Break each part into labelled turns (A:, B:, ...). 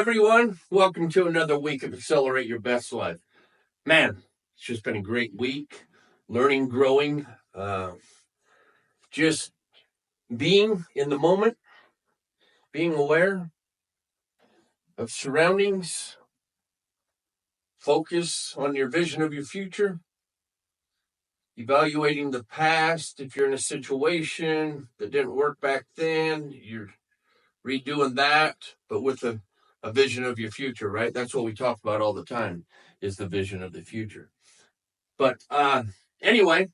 A: everyone. Welcome to another week of Accelerate Your Best Life. Man, it's just been a great week. Learning, growing, just being in the moment, being aware of surroundings, focus on your vision of your future, evaluating the past. If you're in a situation that didn't work back then, you're redoing that, but with a vision of your future, right? That's what we talk about all the time, is the vision of the future. But anyway,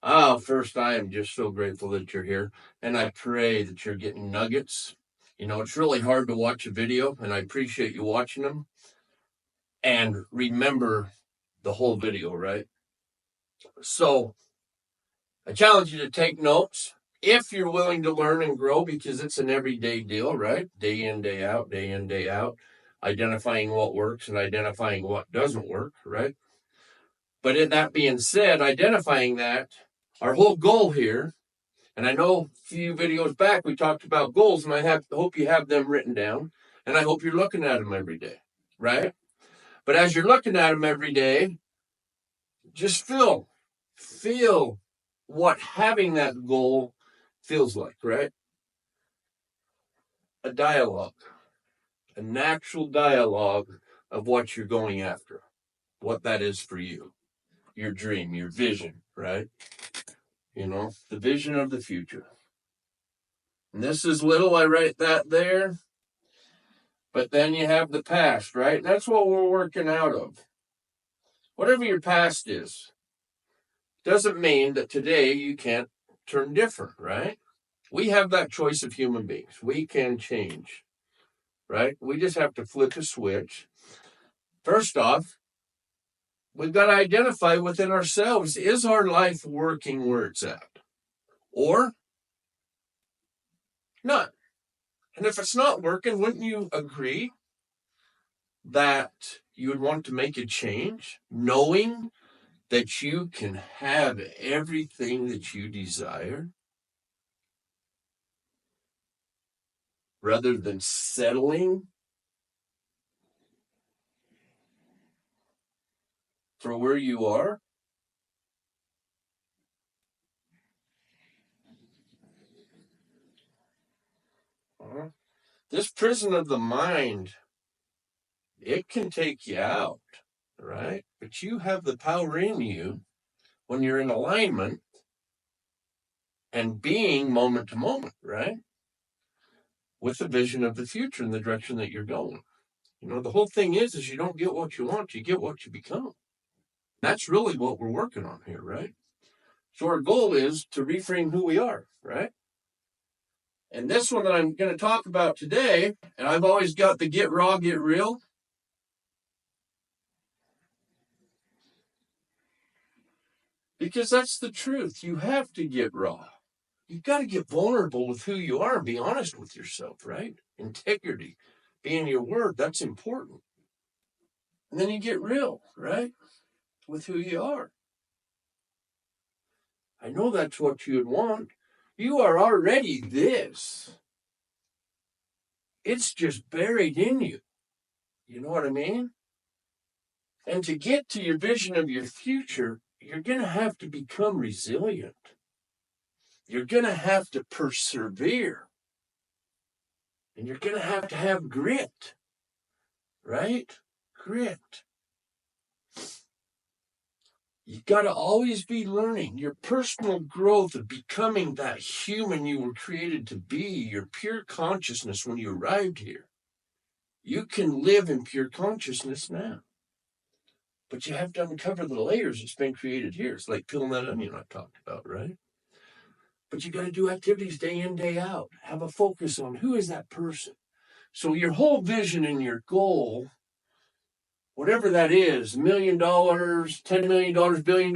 A: first, I am just so grateful that you're here, and I pray that you're getting nuggets. It's really hard to watch a video, and I appreciate you watching them. And remember the whole video, right? So I challenge you to take notes if you're willing to learn and grow, because it's an everyday deal, right? Day in, day out, day in, day out, identifying what works and identifying what doesn't work, right? But in that being said, identifying that, our whole goal here, and I know a few videos back we talked about goals, and I hope you have them written down, and I hope you're looking at them every day, right? But as you're looking at them every day, just feel what having that goal feels like, right? A dialogue, a natural dialogue of what you're going after, what that is for you, your dream, your vision, right? The vision of the future. And this is little, I write that there. But then you have the past, right? And that's what we're working out of. Whatever your past is, doesn't mean that today you can't turn different, right? We have that choice of human beings. We can change, right? We just have to flip a switch. First off, we've got to identify within ourselves, is our life working where it's at? Or not? And if it's not working, wouldn't you agree that you would want to make a change, knowing that you can have everything that you desire, rather than settling for where you are? This prison of the mind, it can take you out, right? But you have the power in you when you're in alignment and being moment to moment, right? With the vision of the future and the direction that you're going. The whole thing is you don't get what you want, you get what you become. That's really what we're working on here, right? So our goal is to reframe who we are, right? And this one that I'm going to talk about today, and I've always got the get raw, get real. Because that's the truth. You have to get raw. You've got to get vulnerable with who you are and be honest with yourself, right? Integrity, being your word, that's important. And then you get real, right? With who you are. I know that's what you'd want. You are already this. It's just buried in you. You know what I mean? And to get to your vision of your future, you're going to have to become resilient. You're going to have to persevere. And you're going to have grit, right? Grit. You got to always be learning. Your personal growth of becoming that human you were created to be, your pure consciousness when you arrived here. You can live in pure consciousness now. But you have to uncover the layers that's been created here. It's like peeling that onion I talked about, right? But you got to do activities day in, day out. Have a focus on who is that person. So your whole vision and your goal, whatever that is, $1 million, $10 million, $1 billion,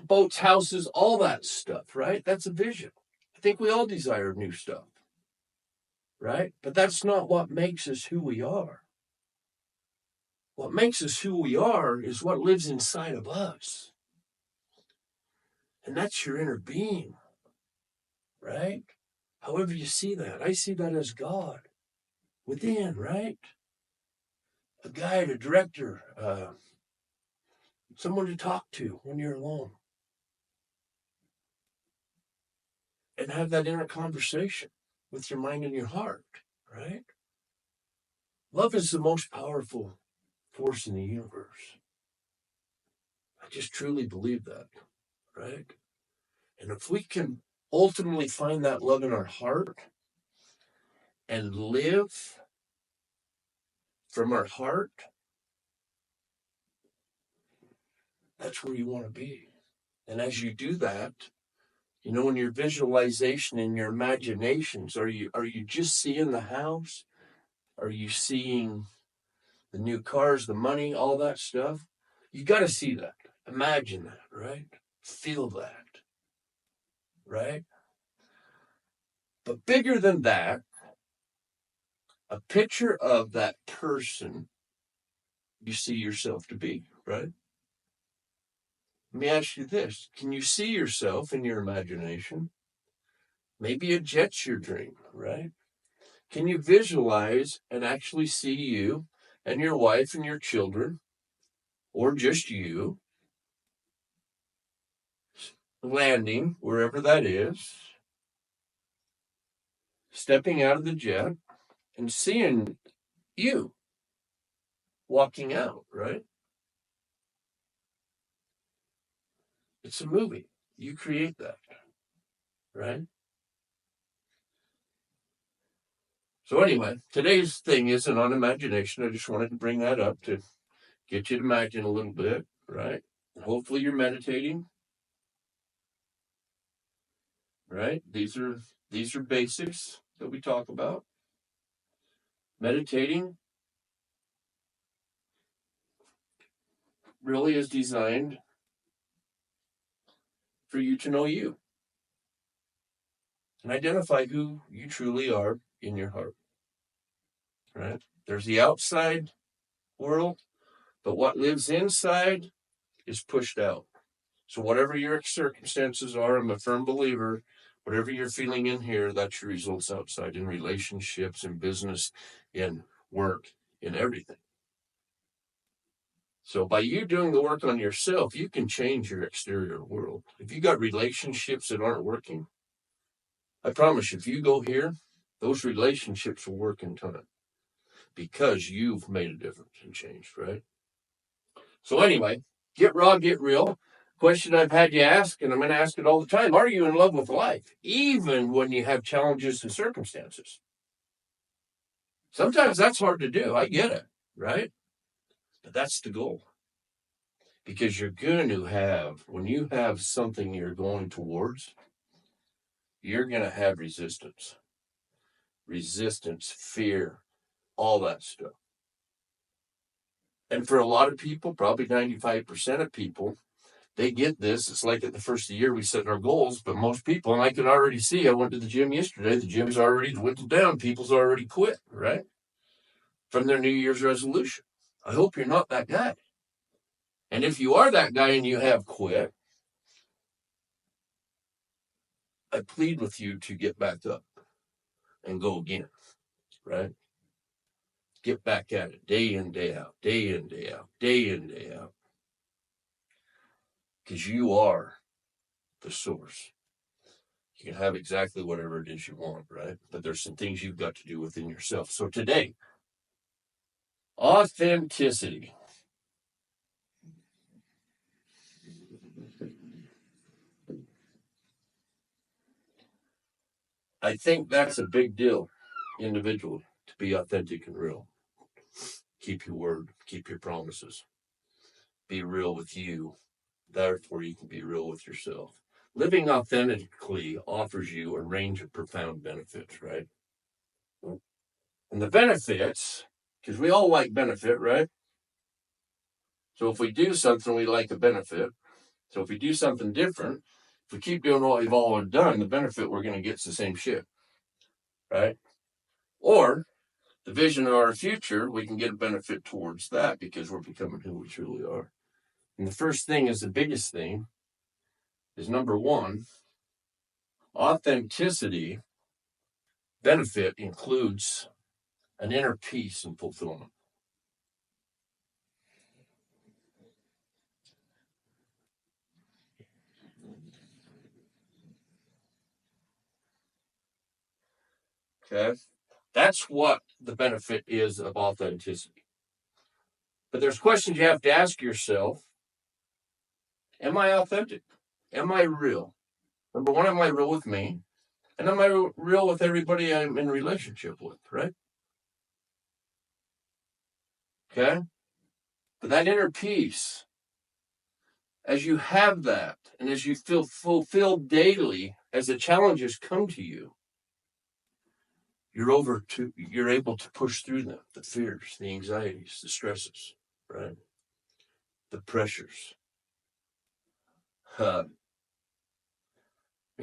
A: boats, houses, all that stuff, right? That's a vision. I think we all desire new stuff, right? But that's not what makes us who we are. What makes us who we are is what lives inside of us. And that's your inner being, right? However you see that, I see that as God within, right? A guide, a director, someone to talk to when you're alone. And have that inner conversation with your mind and your heart, right? Love is the most powerful force in the universe. I just truly believe that, right? And if we can ultimately find that love in our heart and live from our heart, that's where you want to be. And as you do that, in your visualization, in your imaginations, are you just seeing the house? Are you seeing the new cars, the money, all that stuff? You got to see that. Imagine that, right? Feel that, right? But bigger than that, a picture of that person you see yourself to be, right? Let me ask you this. Can you see yourself in your imagination? Maybe a jet's your dream, right? Can you visualize and actually see you and your wife and your children, or just you, landing wherever that is, stepping out of the jet and seeing you walking out, right? It's a movie. You create that, right? So anyway, today's thing isn't on imagination. I just wanted to bring that up to get you to imagine a little bit, right? Hopefully you're meditating, right? These are basics that we talk about. Meditating really is designed for you to know you and identify who you truly are in your heart, right? There's the outside world, but what lives inside is pushed out. So whatever your circumstances are, I'm a firm believer, whatever you're feeling in here, that's your results outside in relationships, in business, in work, in everything. So by you doing the work on yourself, you can change your exterior world. If you got relationships that aren't working, I promise you, if you go here, those relationships will work in time because you've made a difference and changed, right? So anyway, get raw, get real. Question I've had you ask, and I'm going to ask it all the time. Are you in love with life, even when you have challenges and circumstances? Sometimes that's hard to do. I get it, right? But that's the goal. Because you're going to have, when you have something you're going towards, you're going to have resistance, fear, all that stuff. And for a lot of people, probably 95% of people, they get this. It's like at the first of the year, we set our goals, but most people, and I can already see, I went to the gym yesterday, the gym's already whittled down. People's already quit, right? From their New Year's resolution. I hope you're not that guy. And if you are that guy and you have quit, I plead with you to get back up and go again, right? Get back at it day in, day out, day in, day out, day in, day out. Because you are the source. You can have exactly whatever it is you want, right? But there's some things you've got to do within yourself. So today, authenticity. I think that's a big deal, individually, to be authentic and real. Keep your word, keep your promises. Be real with you. Therefore, you can be real with yourself. Living authentically offers you a range of profound benefits, right? And the benefits, because we all like benefit, right? So if we do something, we like a benefit. So if we do something different, if we keep doing what we've all done, the benefit we're going to get is the same shit, right? Or the vision of our future, we can get a benefit towards that because we're becoming who we truly are. And the first thing is the biggest thing is number one, authenticity benefit includes an inner peace and fulfillment. Okay. That's what the benefit is of authenticity. But there's questions you have to ask yourself. Am I authentic? Am I real? Number one, am I real with me? And am I real with everybody I'm in relationship with, right? Okay. But that inner peace, as you have that, and as you feel fulfilled daily, as the challenges come to you, you're able to push through them, the fears, the anxieties, the stresses, right? The pressures. When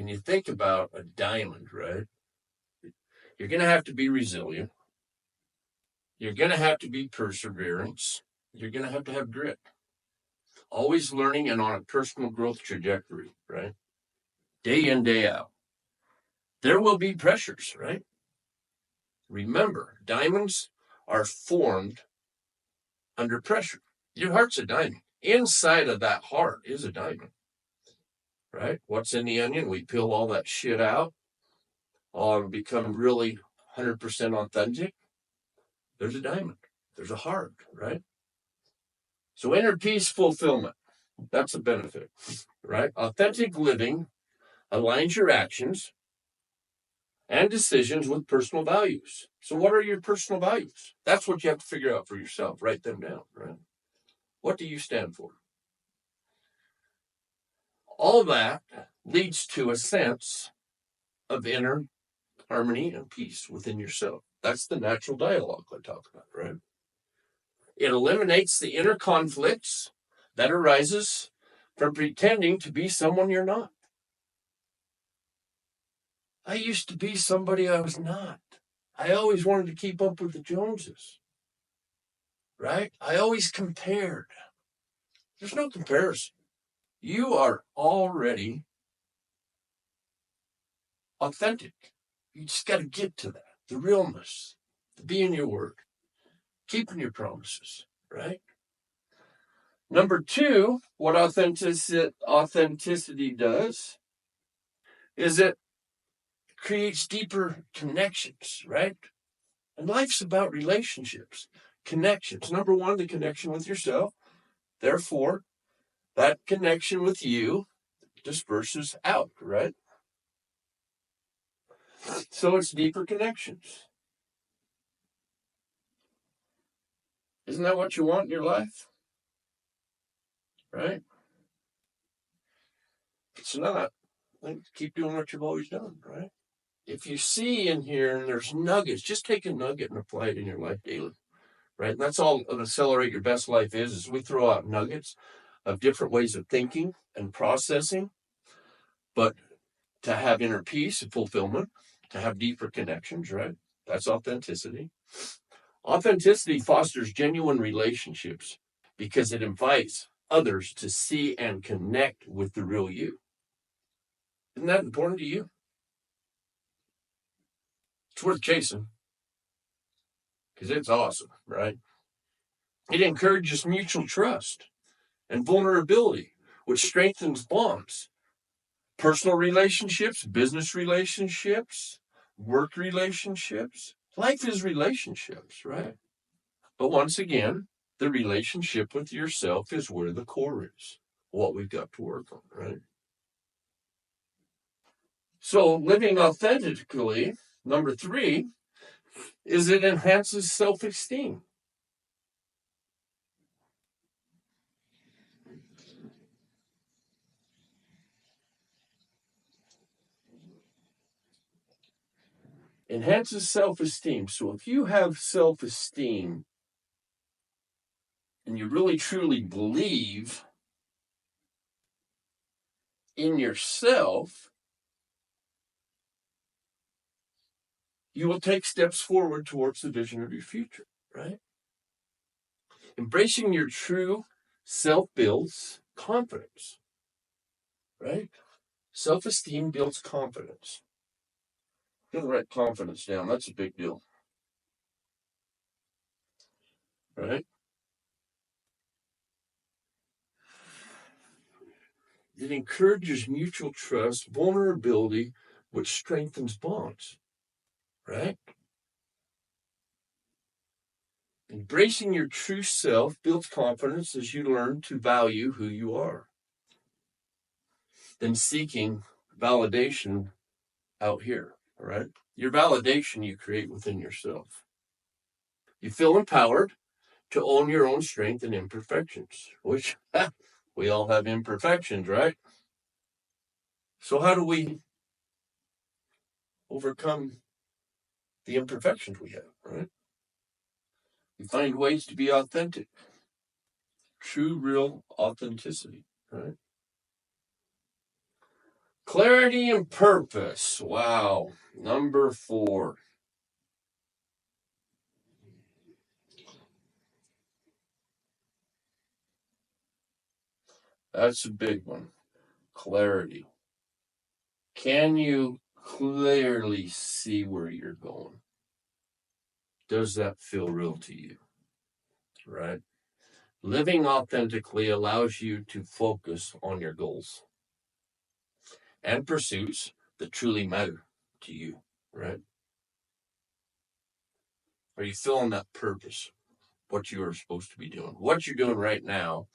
A: you think about a diamond, right? You're going to have to be resilient. You're going to have to be perseverance. You're going to have grit. Always learning and on a personal growth trajectory, right? Day in, day out. There will be pressures, right? Remember, diamonds are formed under pressure. Your heart's a diamond. Inside of that heart is a diamond, right? What's in the onion? We peel all that shit out, become really 100% authentic. There's a diamond. There's a heart, right? So inner peace fulfillment, that's a benefit, right? Authentic living aligns your actions and decisions with personal values. So what are your personal values? That's what you have to figure out for yourself. Write them down, right? What do you stand for? All that leads to a sense of inner harmony and peace within yourself. That's the natural dialogue I talk about, right? It eliminates the inner conflicts that arises from pretending to be someone you're not. I used to be somebody I was not. I always wanted to keep up with the Joneses, right? I always compared. There's no comparison. You are already authentic. You just got to get to that, the realness, to be in your word, keeping your promises, right? Number two, what authenticity does is it creates deeper connections, right? And life's about relationships, connections. Number one, the connection with yourself. Therefore, that connection with you disperses out, right? So it's deeper connections. Isn't that what you want in your life? Right? If it's not, then keep doing what you've always done, right? If you see in here and there's nuggets, just take a nugget and apply it in your life daily, right? And that's all an Accelerate Your Best Life is we throw out nuggets of different ways of thinking and processing, but to have inner peace and fulfillment, to have deeper connections, right? That's authenticity. Authenticity fosters genuine relationships because it invites others to see and connect with the real you. Isn't that important to you? It's worth chasing because it's awesome, right? It encourages mutual trust and vulnerability, which strengthens bonds. Personal relationships, business relationships, work relationships. Life is relationships, right? But once again, the relationship with yourself is where the core is, what we've got to work on, right? So living authentically, number three, is it enhances self-esteem. Enhances self-esteem. So if you have self-esteem and you really truly believe in yourself, you will take steps forward towards the vision of your future, right? Embracing your true self builds confidence, right? Self-esteem builds confidence. Gotta write confidence down. That's a big deal, right? It encourages mutual trust, vulnerability, which strengthens bonds, right? Embracing your true self builds confidence as you learn to value who you are. Then seeking validation out here, all right? Your validation you create within yourself. You feel empowered to own your own strength and imperfections, which we all have imperfections, right? So, how do we overcome the imperfections we have, right? We find ways to be authentic, true, real authenticity, right? Clarity and purpose. Wow. Number 4. That's a big one. Clarity. Can you clearly see where you're going? Does that feel real to you? Right? Living authentically allows you to focus on your goals and pursuits that truly matter to you, right? Are you feeling that purpose? What you are supposed to be doing? What you're doing right now,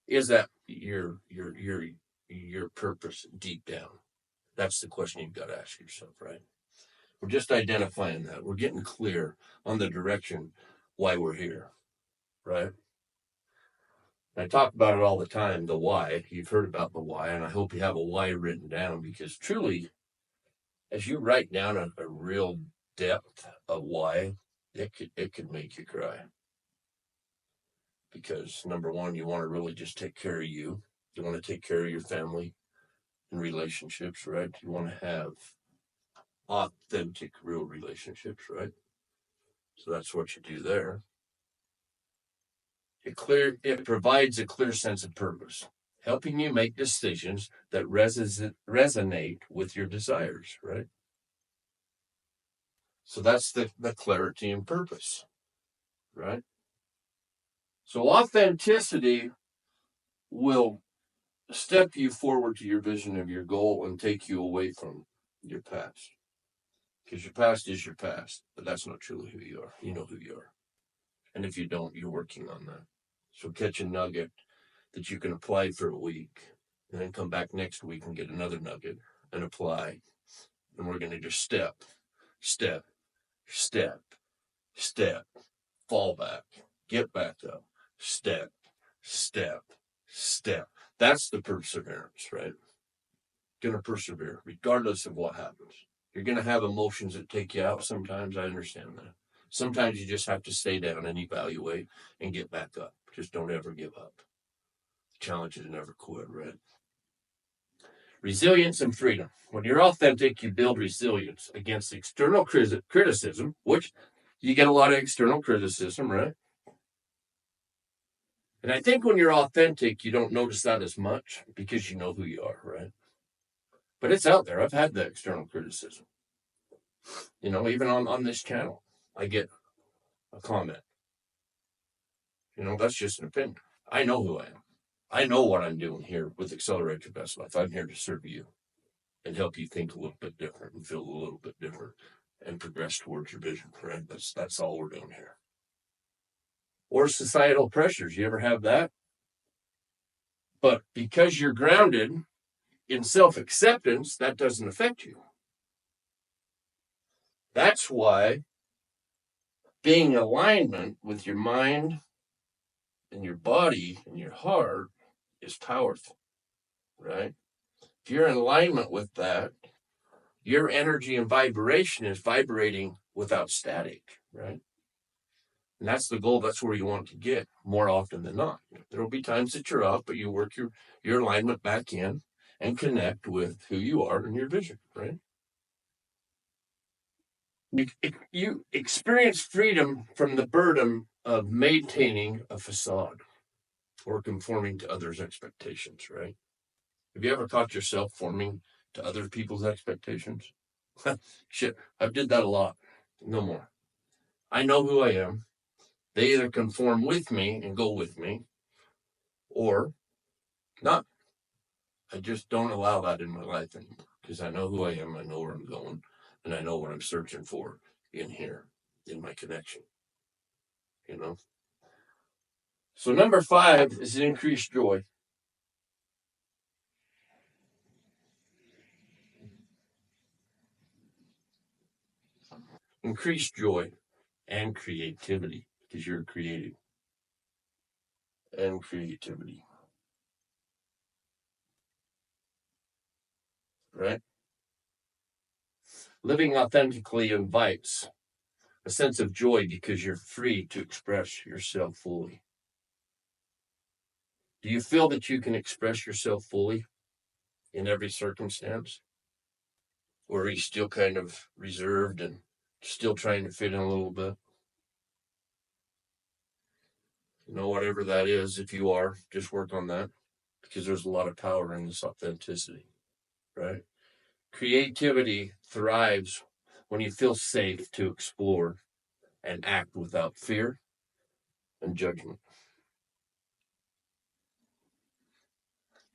A: is that your purpose deep down? That's the question you've got to ask yourself, right? We're just identifying that. We're getting clear on the direction why we're here, right? I talk about it all the time, the why. You've heard about the why, and I hope you have a why written down, because truly, as you write down a real depth of why, it could make you cry. Because number one, you want to really just take care of you. You want to take care of your family and relationships, right? You want to have authentic, real relationships, right? So that's what you do there. It provides a clear sense of purpose, helping you make decisions that resonate with your desires, right? So that's the clarity and purpose, right? So authenticity will step you forward to your vision of your goal and take you away from your past. Because your past is your past, but that's not truly who you are. You know who you are. And if you don't, you're working on that. So catch a nugget that you can apply for a week and then come back next week and get another nugget and apply. And we're going to just step, step, step, step, fall back, get back up, step, step, step. That's the perseverance, right? Going to persevere regardless of what happens. You're going to have emotions that take you out sometimes. I understand that. Sometimes you just have to stay down and evaluate and get back up. Just don't ever give up. The challenge is never quit, right? Resilience and freedom. When you're authentic, you build resilience against external criticism, which you get a lot of external criticism, right? And I think when you're authentic, you don't notice that as much because you know who you are, right? But it's out there. I've had the external criticism. Even on this channel, I get a comment. That's just an opinion. I know who I am. I know what I'm doing here with Accelerate Your Best Life. I'm here to serve you and help you think a little bit different and feel a little bit different and progress towards your vision, right? That's all we're doing here. Or societal pressures. You ever have that? But because you're grounded in self-acceptance, that doesn't affect you. That's why being in alignment with your mind and your body and your heart is powerful, right? If you're in alignment with that, your energy and vibration is vibrating without static, right? And that's the goal. That's where you want to get more often than not. There will be times that you're off, but you work your alignment back in and connect with who you are and your vision, right? You experience freedom from the burden of maintaining a facade or conforming to others' expectations, right? Have you ever caught yourself forming to other people's expectations? Shit, I've did that a lot. No more. I know who I am. They either conform with me and go with me, or not. I just don't allow that in my life anymore because I know who I am, I know where I'm going, and I know what I'm searching for in here, in my connection, you know? So, number 5 is increased joy. Increased joy and creativity because you're creative and creativity, right? Living authentically invites a sense of joy because you're free to express yourself fully. Do you feel that you can express yourself fully in every circumstance? Or are you still kind of reserved and still trying to fit in a little bit? You know, whatever that is, if you are, just work on that because there's a lot of power in this authenticity, right? Creativity thrives when you feel safe to explore and act without fear and judgment.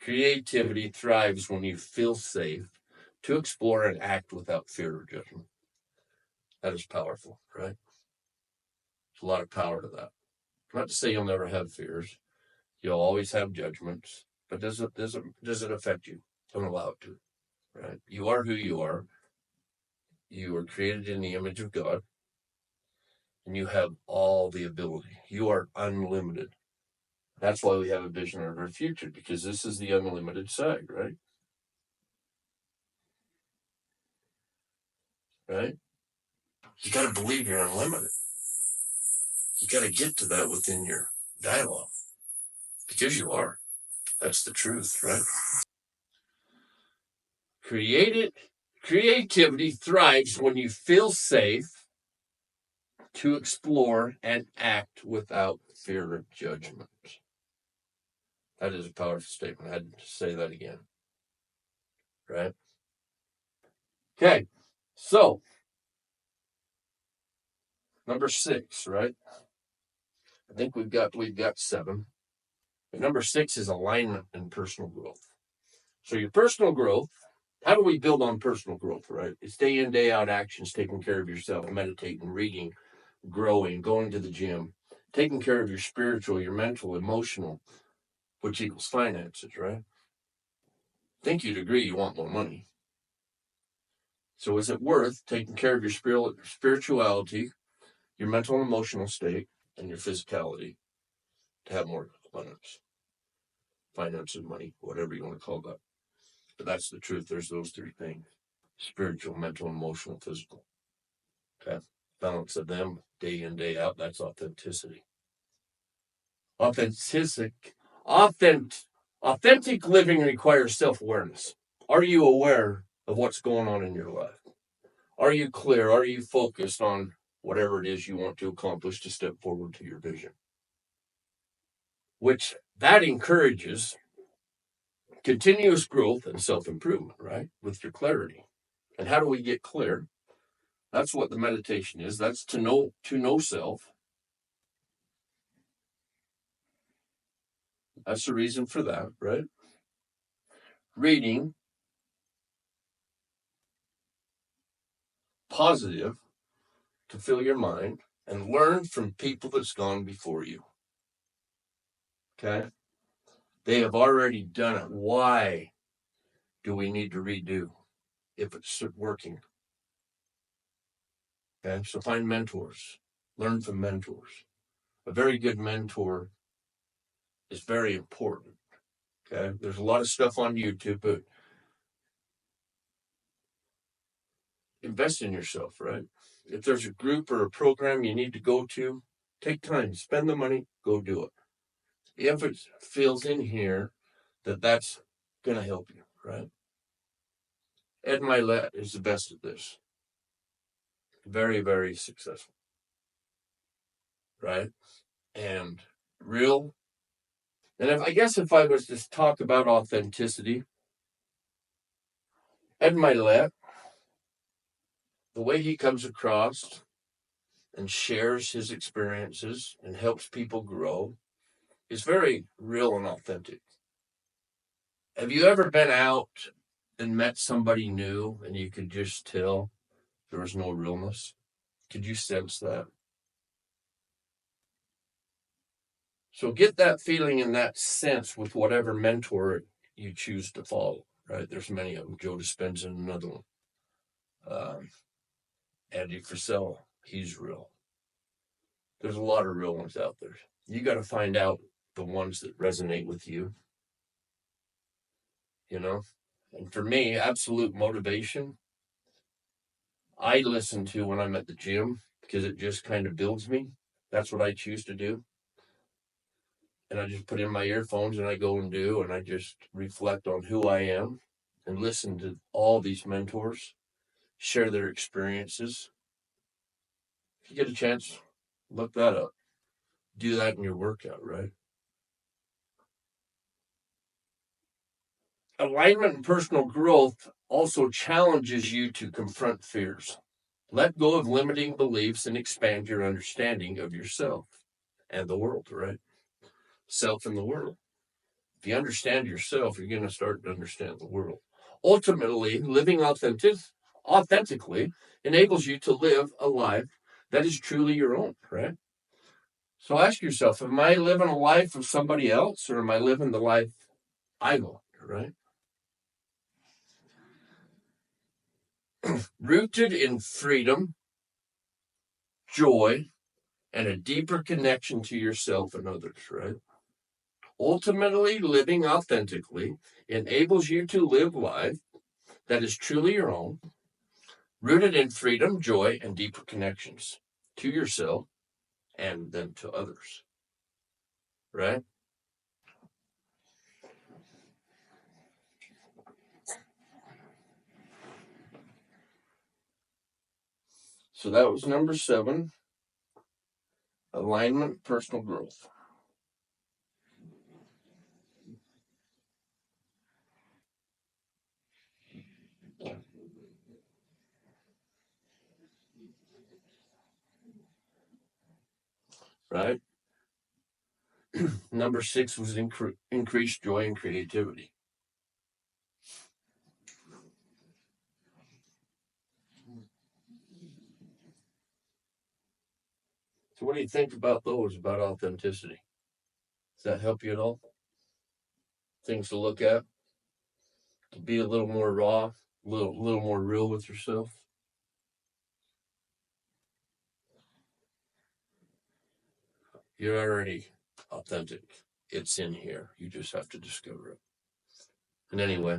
A: Creativity thrives when you feel safe to explore and act without fear or judgment. That is powerful, right? There's a lot of power to that. Not to say you'll never have fears. You'll always have judgments, but does it affect you? Don't allow it to, right? You are who you are. You were created in the image of God, and you have all the ability. You are unlimited. That's why we have a vision of our future, because this is the unlimited side, right? Right? You got to believe you're unlimited. You got to get to that within your dialogue, because you are. That's the truth, right? Creativity thrives when you feel safe to explore and act without fear of judgment. That is a powerful statement. I had to say that again. Right? Okay. So, number 6, right? I think we've got 7. But number 6 is alignment and personal growth. So your personal growth, how do we build on personal growth, right? It's day in, day out actions, taking care of yourself, meditating, reading, growing, going to the gym, taking care of your spiritual, your mental, emotional, which equals finances, right? I think you'd agree you want more money. So is it worth taking care of your spirituality, your mental and emotional state, and your physicality to have more abundance? Finances, money, whatever you want to call that. But that's the truth. There's those 3 things: spiritual, mental, emotional, physical. Okay. Balance of them day in, day out. That's authenticity. Authentic living requires self-awareness. Are you aware of what's going on in your life? Are you clear? Are you focused on whatever it is you want to accomplish to step forward to your vision? Which that encourages continuous growth and self-improvement, right? With your clarity. And how do we get clear? That's what the meditation is. That's to know self. That's the reason for that, right? Reading positive to fill your mind and learn from people that's gone before you. Okay? They have already done it. Why do we need to redo if it's working? Okay? So find mentors. Learn from mentors. A very good mentor is very important. Okay? There's a lot of stuff on YouTube, but invest in yourself, right? If there's a group or a program you need to go to, take time, spend the money, go do it. If it feels in here that's going to help you, right? Ed Milet is the best at this. Very, very successful, right? And real. And I guess if I was to talk about authenticity, Ed Milet the way he comes across and shares his experiences and helps people grow is very real and authentic. Have you ever been out and met somebody new and you could just tell there was no realness? Could you sense that? So get that feeling and that sense with whatever mentor you choose to follow, right? There's many of them. Joe Dispenza, another one. Andy Frisell, he's real. There's a lot of real ones out there. You got to find out the ones that resonate with you, you know? And for me, absolute motivation, I listen to when I'm at the gym because it just kind of builds me. That's what I choose to do. And I just put in my earphones and I go and do, and I just reflect on who I am and listen to all these mentors share their experiences. If you get a chance, look that up. Do that in your workout, right? Alignment and personal growth also challenges you to confront fears. Let go of limiting beliefs and expand your understanding of yourself and the world, right? Self and the world. If you understand yourself, you're going to start to understand the world. Ultimately, living authentically enables you to live a life that is truly your own, right? So ask yourself, am I living a life of somebody else or am I living the life I want, right? Rooted in freedom, joy, and a deeper connection to yourself and others, right? Ultimately, living authentically enables you to live life that is truly your own, rooted in freedom, joy, and deeper connections to yourself and then to others, right? So that was number 7, alignment, personal growth. Right? Number 6 was increased joy and creativity. So what do you think about those, about authenticity? Does that help you at all? Things to look at, to be a little more raw, a little more real with yourself. You're already authentic. It's in here. You just have to discover it. And anyway,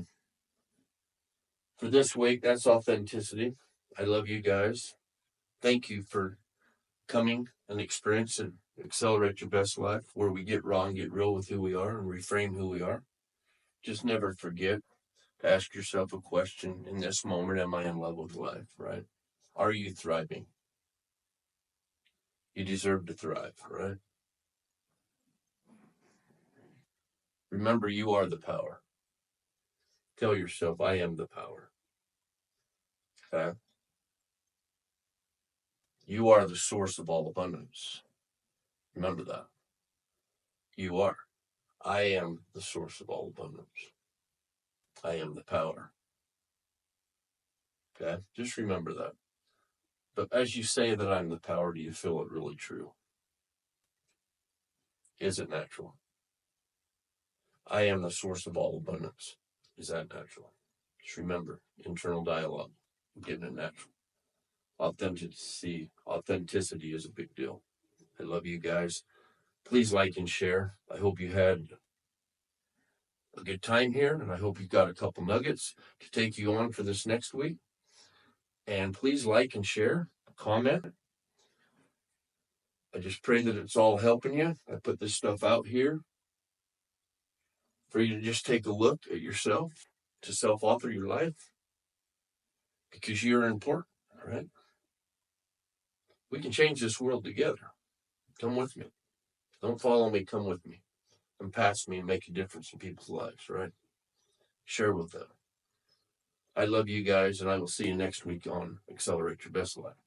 A: for this week, that's authenticity. I love you guys. Thank you for coming and experience and accelerate your best life where we get raw and get real with who we are and reframe who we are. Just never forget to ask yourself a question in this moment. Am I in love with life, right? Are you thriving? You deserve to thrive, right? Remember, you are the power. Tell yourself, I am the power. Okay? You are the source of all abundance. Remember that. You are. I am the source of all abundance. I am the power. Okay? Just remember that. But as you say that I'm the power, do you feel it really true? Is it natural? I am the source of all abundance. Is that natural? Just remember, internal dialogue, getting it natural. Authenticity is a big deal. I love you guys. Please like and share. I hope you had a good time here, and I hope you got a couple nuggets to take you on for this next week. And please like and share, comment. I just pray that it's all helping you. I put this stuff out here for you to just take a look at yourself, to self-author your life, because you're important, all right? We can change this world together. Come with me. Don't follow me, come with me. And pass me and make a difference in people's lives, right? Share with them. I love you guys, and I will see you next week on Accelerate Your Best Life.